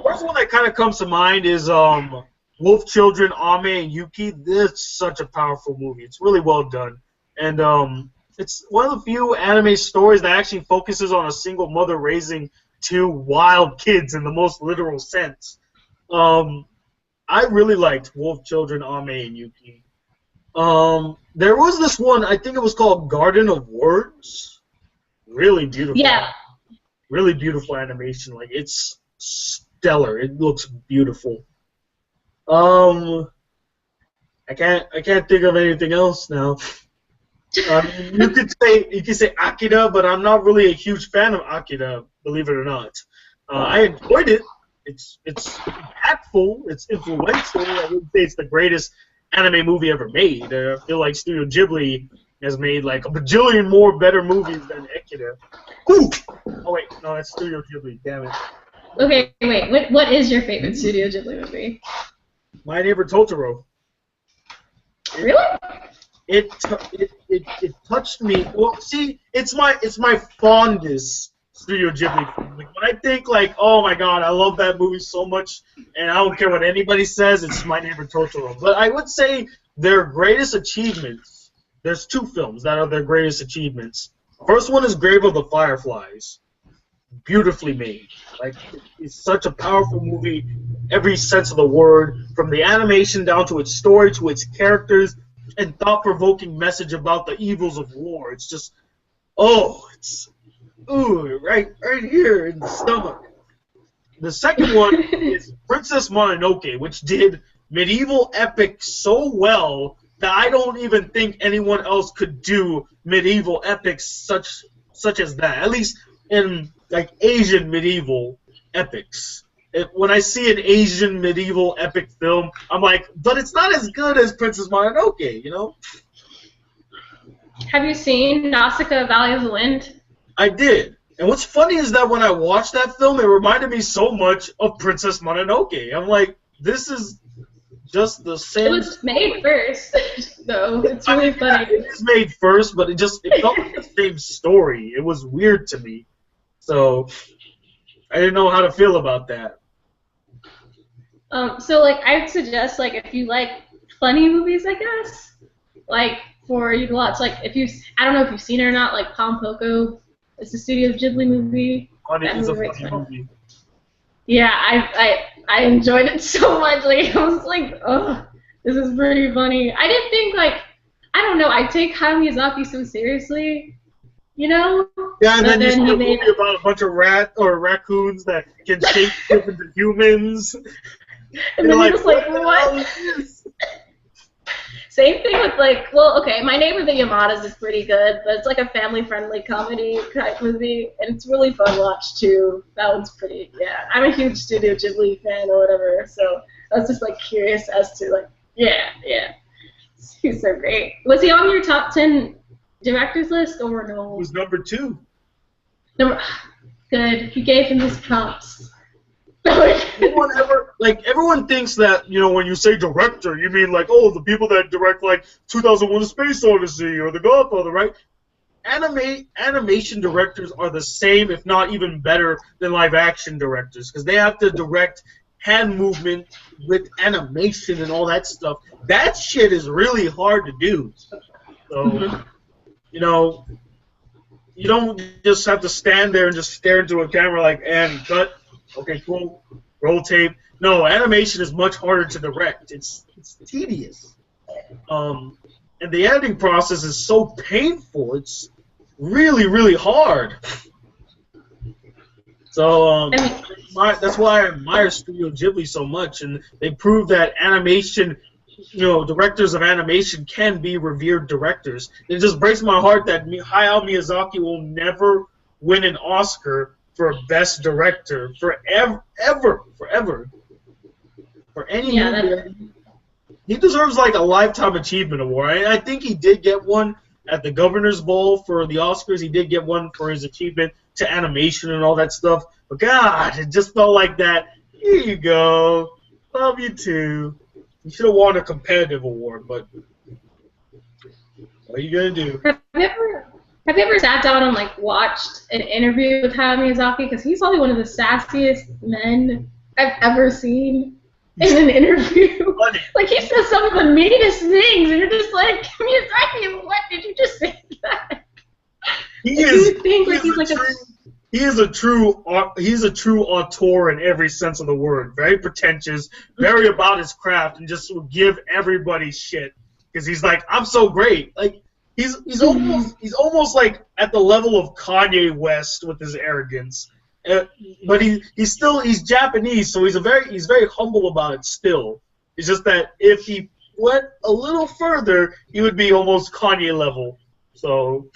First one that kind of comes to mind is Wolf Children, Ame and Yuki. This is such a powerful movie. It's really well done, and it's one of the few anime stories that actually focuses on a single mother raising two wild kids in the most literal sense. I really liked Wolf Children, Ame and Yuki. There was this one, I think it was called Garden of Words. Really beautiful. Yeah. Really beautiful animation. Like, it's stellar. It looks beautiful. I can't think of anything else now. You could say Akira, but I'm not really a huge fan of Akira, believe it or not. I enjoyed it. It's impactful. It's influential. I wouldn't say it's the greatest anime movie ever made. I feel like Studio Ghibli has made like a bajillion more better movies than Akira. Ooh! Oh wait, no, that's Studio Ghibli. Damn it. Okay, wait. What is your favorite Studio Ghibli movie? My Neighbor Totoro. Really? It touched me. Well, see, it's my fondest Studio Ghibli film. Like, when I think like, oh my god, I love that movie so much, and I don't care what anybody says, it's My Neighbor Totoro. But I would say their greatest achievements. There's two films that are their greatest achievements. First one is Grave of the Fireflies. Beautifully made. Like, it's such a powerful movie, every sense of the word, from the animation down to its story, to its characters, and thought-provoking message about the evils of war. It's just, right here in the stomach. The second one is Princess Mononoke, which did medieval epic so well that I don't even think anyone else could do medieval epics such as that. At least in like Asian medieval epics. When I see an Asian medieval epic film, I'm like, but it's not as good as Princess Mononoke, you know? Have you seen Nausicaa Valley of the Wind? I did. And what's funny is that when I watched that film, it reminded me so much of Princess Mononoke. I'm like, this is just the same. It was made first, though. It's really funny. Yeah, it was made first, but it felt like the same story. It was weird to me. So I didn't know how to feel about that. So like I would suggest, like, if you like funny movies, I guess, like for you to watch, like I don't know if you've seen it or not, like Pompoko. It's a Studio Ghibli movie. It's a funny movie. Yeah, I enjoyed it so much. Like, I was like, oh, this is pretty funny. I didn't think, like, I don't know, I take Hayao Miyazaki so seriously, you know? Yeah, and then you see a movie about a bunch of raccoons that can shape into humans. And then you're just like, what? Same thing with, like, well, okay, My Neighbor the Yamadas is pretty good, but it's like a family-friendly comedy type movie, and it's really fun to watch, too. That one's pretty, yeah. I'm a huge Studio Ghibli fan or whatever, so I was just, like, curious as to, like, yeah. He's so great. Was he on your top 10 directors list, or no? He was number 2. Good. He gave him his props. Everyone thinks that, you know, when you say director, you mean like, oh, the people that direct like 2001: A Space Odyssey or The Godfather, right? Animation directors are the same, if not even better, than live action directors, because they have to direct hand movement with animation and all that stuff. That shit is really hard to do. So, you know, you don't just have to stand there and just stare into a camera like, and cut. Okay, cool. roll tape. No, animation is much harder to direct. It's tedious. And the editing process is so painful. It's really, really hard. So that's why I admire Studio Ghibli so much, and they prove that animation, directors of animation can be revered directors. It just breaks my heart that Hayao Miyazaki will never win an Oscar for Best Director forever. For any movie. He deserves like a Lifetime Achievement Award. I think he did get one at the Governor's Ball for the Oscars. He did get one for his achievement to animation and all that stuff. But God, it just felt like that. Here you go. Love you too. You should have won a competitive award, but what are you gonna do? Have you ever sat down and like watched an interview with Hayao Miyazaki? Because he's probably one of the sassiest men I've ever seen in an interview. Like, he says some of the meanest things, and you're just like, Miyazaki, what did you just say that? He's a true auteur in every sense of the word. Very pretentious, very about his craft, and just will give everybody shit because he's like, I'm so great. Like he's almost like at the level of Kanye West with his arrogance. But he's Japanese, so he's very humble about it still. It's just that if he went a little further, he would be almost Kanye level. So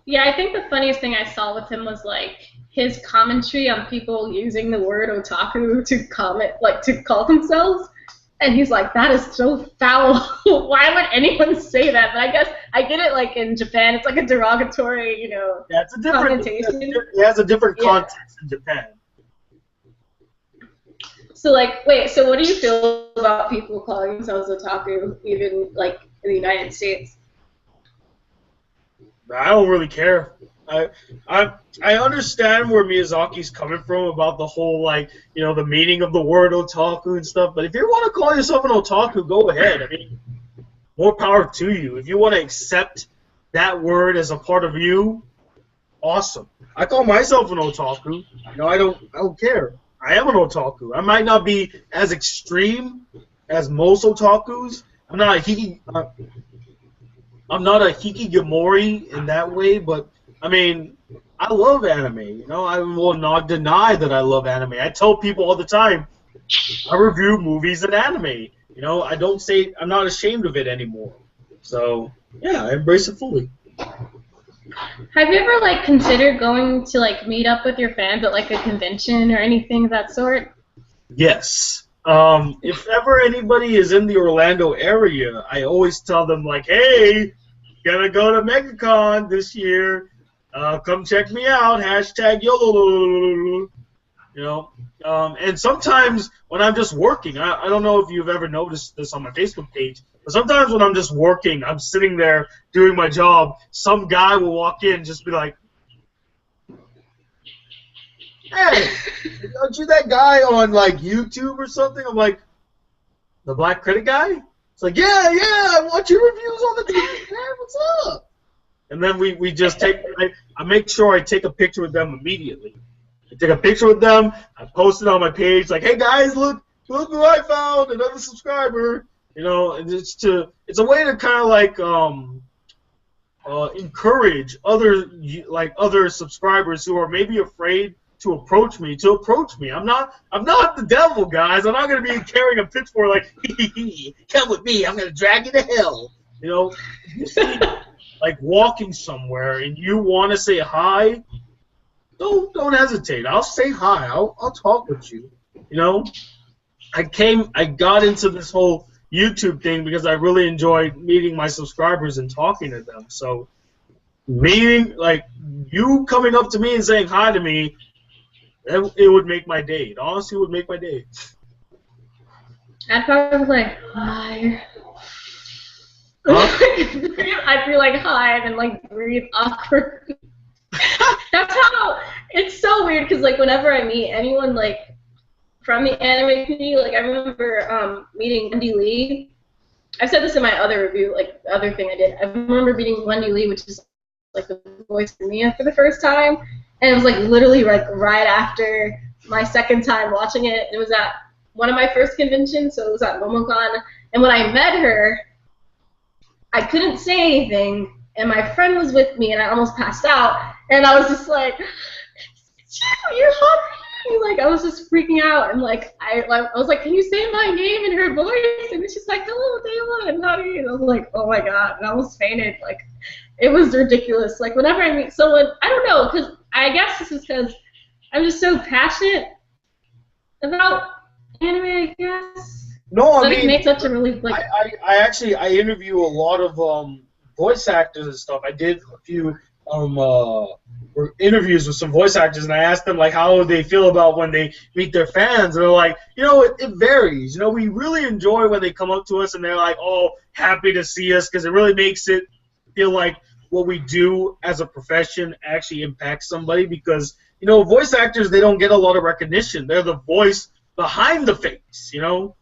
yeah, I think the funniest thing I saw with him was like his commentary on people using the word otaku to call themselves. And he's like, that is so foul. Why would anyone say that? But I guess I get it. Like in Japan, it's like a derogatory, Yeah, it's a different. connotation. It has a different context in Japan. So wait. So what do you feel about people calling themselves otaku, even like in the United States? I don't really care. I understand where Miyazaki's coming from about the whole, the meaning of the word otaku and stuff, but if you want to call yourself an otaku, go ahead. I mean, more power to you. If you want to accept that word as a part of you, awesome. I call myself an otaku. I don't care. I am an otaku. I might not be as extreme as most otakus. I'm not a hikigamori in that way, but I mean, I love anime. I will not deny that I love anime. I tell people all the time, I review movies and anime. I'm not ashamed of it anymore. So yeah, I embrace it fully. Have you ever considered going to meet up with your fans at a convention or anything of that sort? Yes. If ever anybody is in the Orlando area, I always tell them hey, gonna go to MegaCon this year. Come check me out. #YOLO. And sometimes when I'm just working, I don't know if you've ever noticed this on my Facebook page, but sometimes when I'm just working, I'm sitting there doing my job, some guy will walk in and just be like, hey, aren't you that guy on YouTube or something? I'm like, the Black Critic Guy? It's like, yeah, I watch your reviews all the time, man. What's up? And then we just I make sure I take a picture with them immediately. I take a picture with them, I post it on my page, hey guys, look who I found, another subscriber. And it's a way to kind of encourage other subscribers who are maybe afraid to approach me. I'm not the devil, guys. I'm not gonna be carrying a pitchfork come with me, I'm gonna drag you to hell. If you see walking somewhere and you want to say hi, don't hesitate. I'll say hi. I'll talk with you. I got into this whole YouTube thing because I really enjoyed meeting my subscribers and talking to them. So meeting you coming up to me and saying hi to me, it would make my day. It honestly would make my day. I'd probably hi. Huh? I'd be hi and then breathe awkward. That's how it's so weird because whenever I meet anyone from the anime community, I remember meeting Wendy Lee. I've said this in my other review, the other thing I did. I remember meeting Wendy Lee, which is the voice of Mia for the first time, and it was literally right after my second time watching it. It was at one of my first conventions, so it was at MomoCon. And when I met her, I couldn't say anything, and my friend was with me, and I almost passed out. And I was just like, you're hot. Like, I was just freaking out, and like I was like, can you say my name in her voice? And then she's like, hello, Dayla, and how are you? And I was like, oh my god, and I almost fainted. Like, it was ridiculous. Like, whenever I meet someone, I don't know, because I guess this is because I'm just so passionate about anime, I guess. No, I so mean, it makes such a really like. I actually interview a lot of voice actors and stuff. I did a few interviews with some voice actors, and I asked them like how they feel about when they meet their fans, and they're like, you know, it varies. You know, we really enjoy when they come up to us and they're like, oh, happy to see us, because it really makes it feel like what we do as a profession actually impacts somebody, because, you know, voice actors, they don't get a lot of recognition. They're the voice behind the face, you know.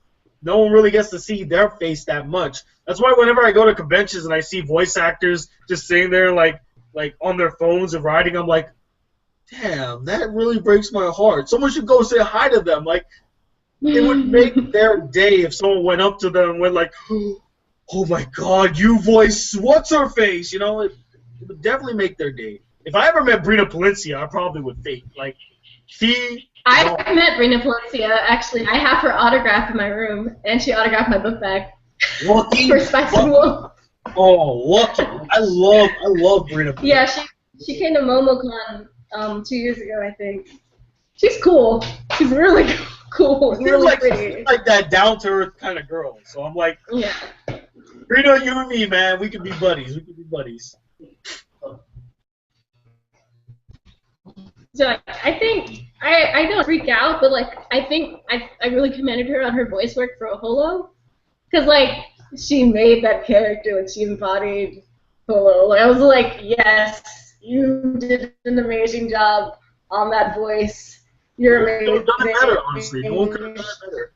No one really gets to see their face that much. That's why whenever I go to conventions and I see voice actors just sitting there like on their phones and writing, I'm like, damn, that really breaks my heart. Someone should go say hi to them. Like, it would make their day if someone went up to them and went like, oh my god, you voice what's her face? You know, it would definitely make their day. If I ever met Brina Palencia, I probably would faint. Like, I met Brina Palencia, actually. I have her autograph in my room, and she autographed my book bag. Lucky. For Spice and Wolf. Oh, lucky. I love Brina Palencia. Yeah, she came to MomoCon 2 years ago, I think. She's cool. She's really cool. She's Really like, pretty. like that down-to-earth kind of girl. So I'm like, yeah. Brina, you and me, man, we could be buddies. We could be buddies. So I think I don't freak out, but like I think I really commended her on her voice work for Holo, because like she made that character, like she embodied Holo. Like, I was like, yes, you did an amazing job on that voice. You're amazing. No one could have done it better, honestly. No one could have done it better.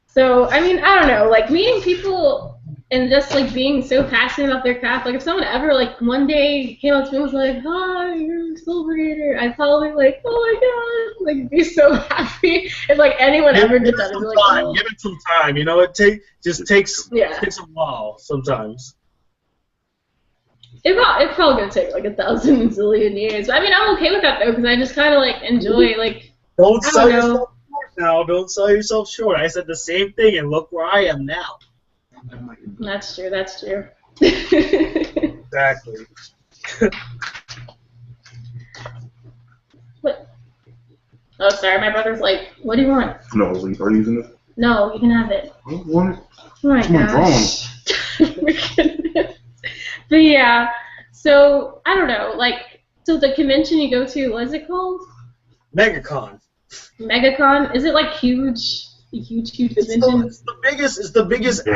So I mean, I don't know, like meeting people and just like being so passionate about their craft. Like if someone ever like one day came up to me and was like, "Hi, you're SoulBrigader," I'd probably like, "Oh my god!" Like be so happy. If like anyone ever did that, I'd be like, "Oh." Give it some time. You know, it takes a while sometimes. It's probably gonna take like 1,000 zillion years. But, I mean, I'm okay with that though, because I just kind of like enjoy like. Don't sell yourself short now. Don't sell yourself short. I said the same thing, and look where I am now. That's true. That's true. Exactly. What? Oh, sorry. My brother's like, "What do you want?" No, are you using this? No, you can have it. I don't want it. Oh my gosh. But yeah, so I don't know. Like, so the convention you go to, what is it called? MegaCon. MegaCon. Is it like huge? Huge convention. It's the biggest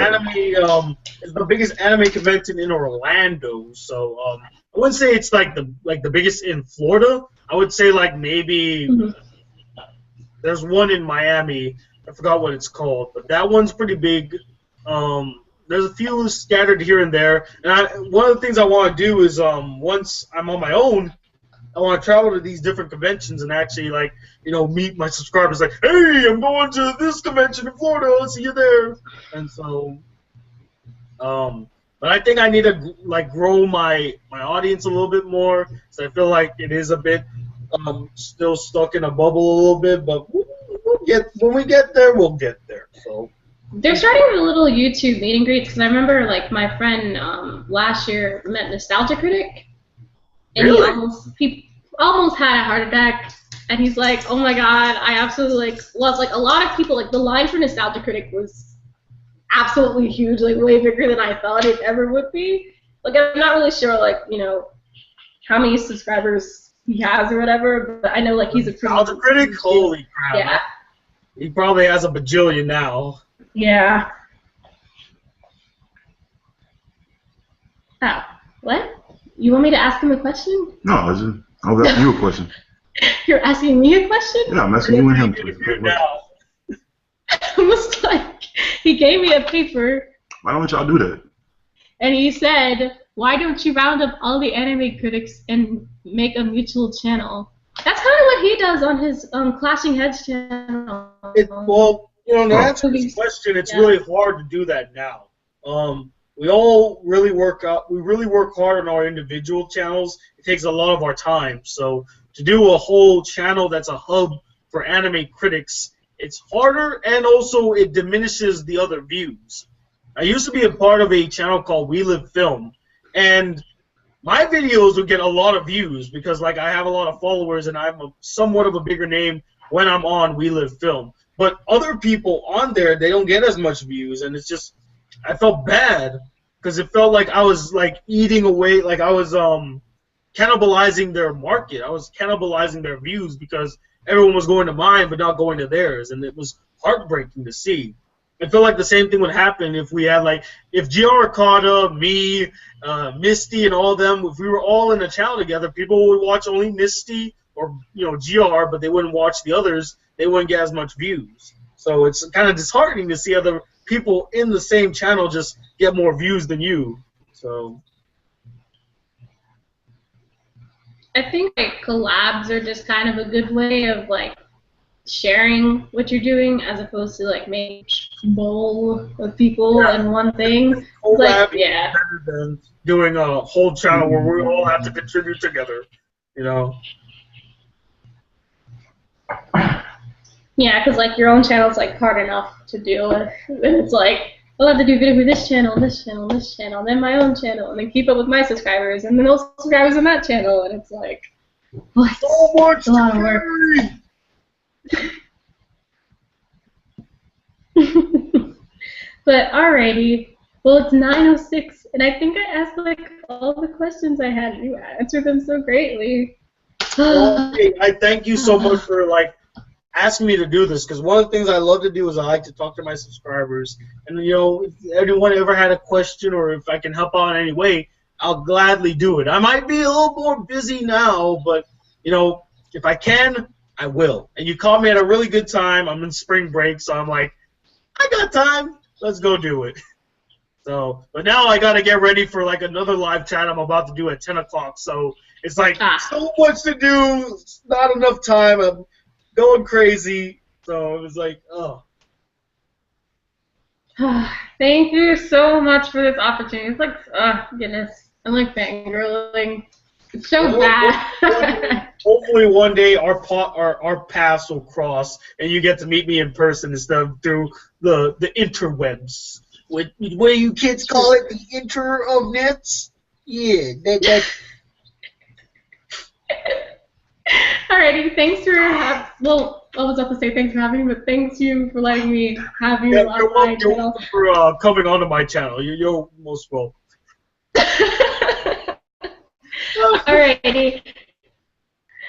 anime convention in Orlando. So I wouldn't say it's like the biggest in Florida. I would say like maybe there's one in Miami. I forgot what it's called, but that one's pretty big. There's a few scattered here and there. And one of the things I want to do is once I'm on my own, I want to travel to these different conventions and actually, like, you know, meet my subscribers. Like, hey, I'm going to this convention in Florida. I'll see you there. And so, but I think I need to like grow my audience a little bit more. So I feel like it is a bit still stuck in a bubble a little bit. But when we get there, we'll get there. So. They're starting a little YouTube meet and greets, because I remember like my friend last year met Nostalgia Critic, and really? he almost had a heart attack, and he's like, "Oh my god, I absolutely like love like a lot of people like the line for Nostalgia Critic was absolutely huge, like way bigger than I thought it ever would be. Like I'm not really sure like you know how many subscribers he has or whatever, but I know like he's a pretty Nostalgia Critic. Holy crap! Yeah, he probably has a bajillion now. Yeah. Oh, what? You want me to ask him a question? No, I was asking you a question. You're asking me a question? Yeah, I'm asking you and him. Now. Almost like he gave me a paper. Why don't y'all do that? And he said, why don't you round up all the anime critics and make a mutual channel? That's kind of what he does on his Clashing Heads channel. Well, to Oh. answer this question, it's really hard to do that now. We all really work out. We really work hard on our individual channels. It takes a lot of our time. So to do a whole channel that's a hub for anime critics, it's harder, and also it diminishes the other views. I used to be a part of a channel called We Live Film, and my videos would get a lot of views because, like, I have a lot of followers and I'm somewhat of a bigger name when I'm on We Live Film. But other people on there, they don't get as much views, and it's just, I felt bad because it felt like I was like eating away, like I was cannibalizing their market. I was cannibalizing their views because everyone was going to mine but not going to theirs, and it was heartbreaking to see. I feel like the same thing would happen if we had, like, if GR Okada, me, Misty, and all of them, if we were all in a channel together, people would watch only Misty or, GR, but they wouldn't watch the others. They wouldn't get as much views. So it's kind of disheartening to see other people in the same channel just get more views than you. So I think like collabs are just kind of a good way of like sharing what you're doing as opposed to like making a bowl of people in one thing. collab Like, yeah. is better than doing a whole channel where we all have to contribute together. Yeah, because like your own channel's like hard enough to deal with, and it's like I'll have to do video for this channel, this channel, this channel, then my own channel, and then keep up with my subscribers, and then those subscribers on that channel, and it's like, what? So much a lot of work. But alrighty, well it's 9:06, and I think I asked like all the questions I had. You answered them so greatly. Well, hey, I thank you so much for asking me to do this, because one of the things I love to do is I like to talk to my subscribers, and if anyone ever had a question or if I can help out in any way, I'll gladly do it. I might be a little more busy now, but if I can, I will. And you caught me at a really good time. I'm in spring break, so I'm like, I got time. Let's go do it. So, but now I got to get ready for like another live chat I'm about to do at 10 o'clock. So it's like so much to do, not enough time. I'm going crazy. So it was like, oh. Thank you so much for this opportunity. It's like, goodness, I'm like fangirling. It's so bad. Hopefully one day our paths will cross and you get to meet me in person instead of through the interwebs. What you kids call it, the inter of nets? Yeah, that. Alrighty, thanks for well, I was about to say thanks for having me, but thanks you for letting me have you on my channel. You're welcome for coming onto my channel. You're most welcome. Alrighty.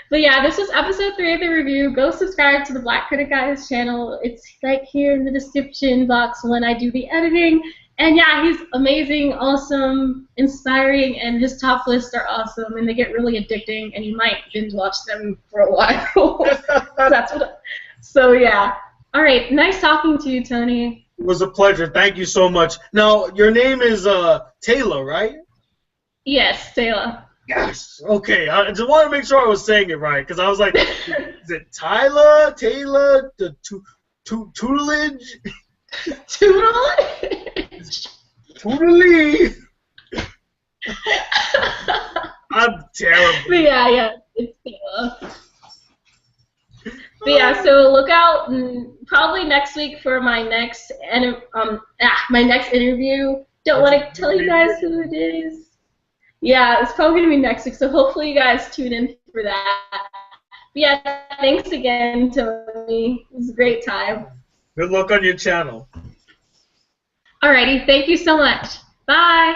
But yeah, this was episode 3 of the review. Go subscribe to the BlackCriticGuy's channel. It's right here in the description box when I do the editing. And yeah, he's amazing, awesome, inspiring, and his top lists are awesome, and they get really addicting, and you might binge watch them for a while. So yeah. All right, nice talking to you, Tony. It was a pleasure. Thank you so much. Now, your name is Taylor, right? Yes, Taylor. Yes. Okay. I just want to make sure I was saying it right, because I was like, is it Tyler, Taylor, the tutelage? Tutelage. I'm terrible. But yeah, it's Taylor. But yeah, so look out probably next week for my next interview. Don't want to tell you guys who it is. Yeah, it's probably going to be next week, so hopefully you guys tune in for that. But yeah, thanks again, Tony. It was a great time. Good luck on your channel. Alrighty, thank you so much. Bye.